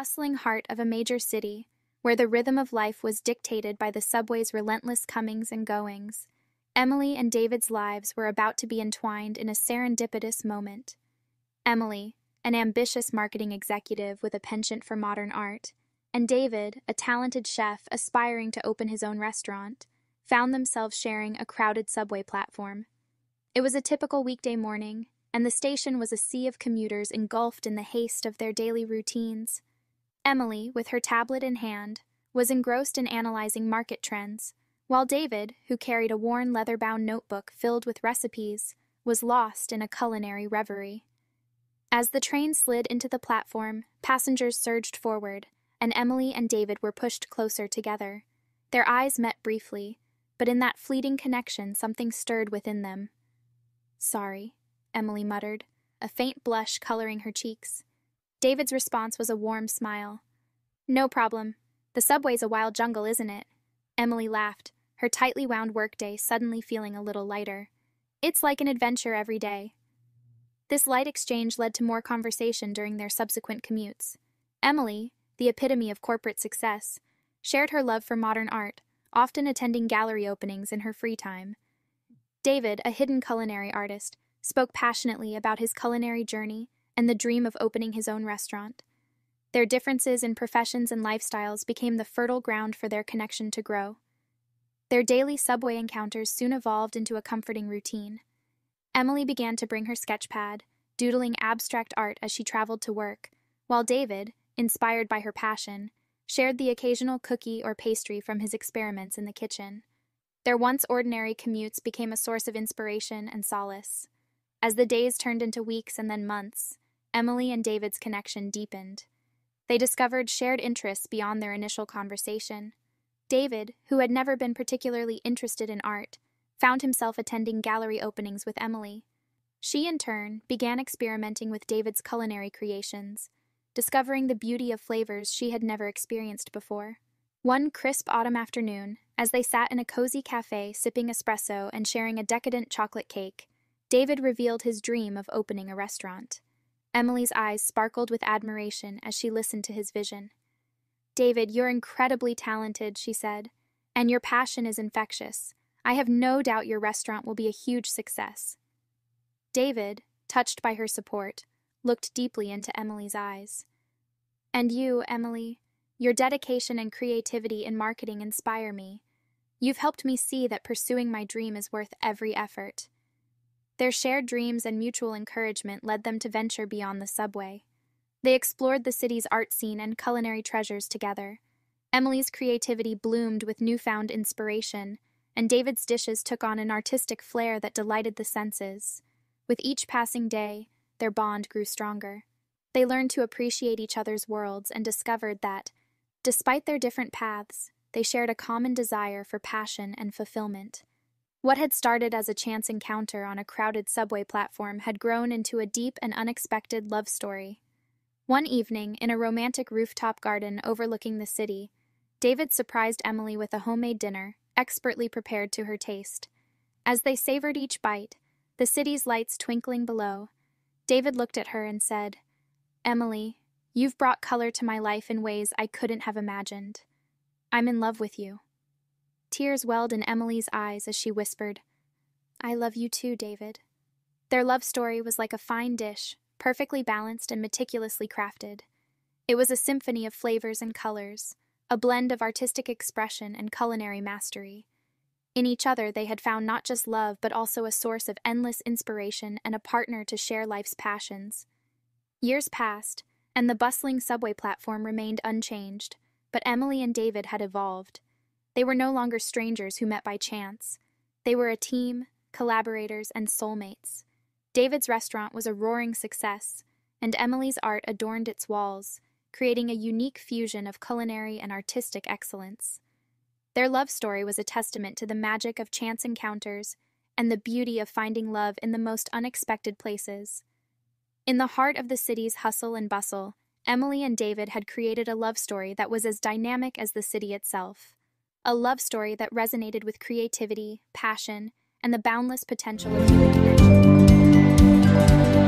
bustling heart of a major city, where the rhythm of life was dictated by the subway's relentless comings and goings, Emily and David's lives were about to be entwined in a serendipitous moment. Emily, an ambitious marketing executive with a penchant for modern art, and David, a talented chef aspiring to open his own restaurant, found themselves sharing a crowded subway platform. It was a typical weekday morning, and the station was a sea of commuters engulfed in the haste of their daily routines. Emily, with her tablet in hand, was engrossed in analyzing market trends, while David, who carried a worn leather-bound notebook filled with recipes, was lost in a culinary reverie. As the train slid into the platform, passengers surged forward, and Emily and David were pushed closer together. Their eyes met briefly, but in that fleeting connection something stirred within them. "Sorry," Emily muttered, a faint blush coloring her cheeks. David's response was a warm smile. "No problem. The subway's a wild jungle, isn't it?" Emily laughed, her tightly wound workday suddenly feeling a little lighter. "It's like an adventure every day." This light exchange led to more conversation during their subsequent commutes. Emily, the epitome of corporate success, shared her love for modern art, often attending gallery openings in her free time. David, a hidden culinary artist, spoke passionately about his culinary journey and the dream of opening his own restaurant. Their differences in professions and lifestyles became the fertile ground for their connection to grow. Their daily subway encounters soon evolved into a comforting routine. Emily began to bring her sketchpad, doodling abstract art as she traveled to work, while David, inspired by her passion, shared the occasional cookie or pastry from his experiments in the kitchen. Their once ordinary commutes became a source of inspiration and solace. As the days turned into weeks and then months, Emily and David's connection deepened. They discovered shared interests beyond their initial conversation. David, who had never been particularly interested in art, found himself attending gallery openings with Emily. She, in turn, began experimenting with David's culinary creations, discovering the beauty of flavors she had never experienced before. One crisp autumn afternoon, as they sat in a cozy cafe sipping espresso and sharing a decadent chocolate cake, David revealed his dream of opening a restaurant. Emily's eyes sparkled with admiration as she listened to his vision. "David, you're incredibly talented," she said, "and your passion is infectious. I have no doubt your restaurant will be a huge success." David, touched by her support, looked deeply into Emily's eyes. "And you, Emily, your dedication and creativity in marketing inspire me. You've helped me see that pursuing my dream is worth every effort." Their shared dreams and mutual encouragement led them to venture beyond the subway. They explored the city's art scene and culinary treasures together. Emily's creativity bloomed with newfound inspiration, and David's dishes took on an artistic flair that delighted the senses. With each passing day, their bond grew stronger. They learned to appreciate each other's worlds and discovered that, despite their different paths, they shared a common desire for passion and fulfillment. What had started as a chance encounter on a crowded subway platform had grown into a deep and unexpected love story. One evening, in a romantic rooftop garden overlooking the city, David surprised Emily with a homemade dinner, expertly prepared to her taste. As they savored each bite, the city's lights twinkling below, David looked at her and said, "Emily, you've brought color to my life in ways I couldn't have imagined. I'm in love with you." Tears welled in Emily's eyes as she whispered, "I love you too, David." Their love story was like a fine dish, perfectly balanced and meticulously crafted. It was a symphony of flavors and colors, a blend of artistic expression and culinary mastery. In each other they had found not just love but also a source of endless inspiration and a partner to share life's passions. Years passed, and the bustling subway platform remained unchanged, but Emily and David had evolved. They were no longer strangers who met by chance. They were a team, collaborators, and soulmates. David's restaurant was a roaring success, and Emily's art adorned its walls, creating a unique fusion of culinary and artistic excellence. Their love story was a testament to the magic of chance encounters and the beauty of finding love in the most unexpected places. In the heart of the city's hustle and bustle, Emily and David had created a love story that was as dynamic as the city itself. A love story that resonated with creativity, passion, and the boundless potential of human connection.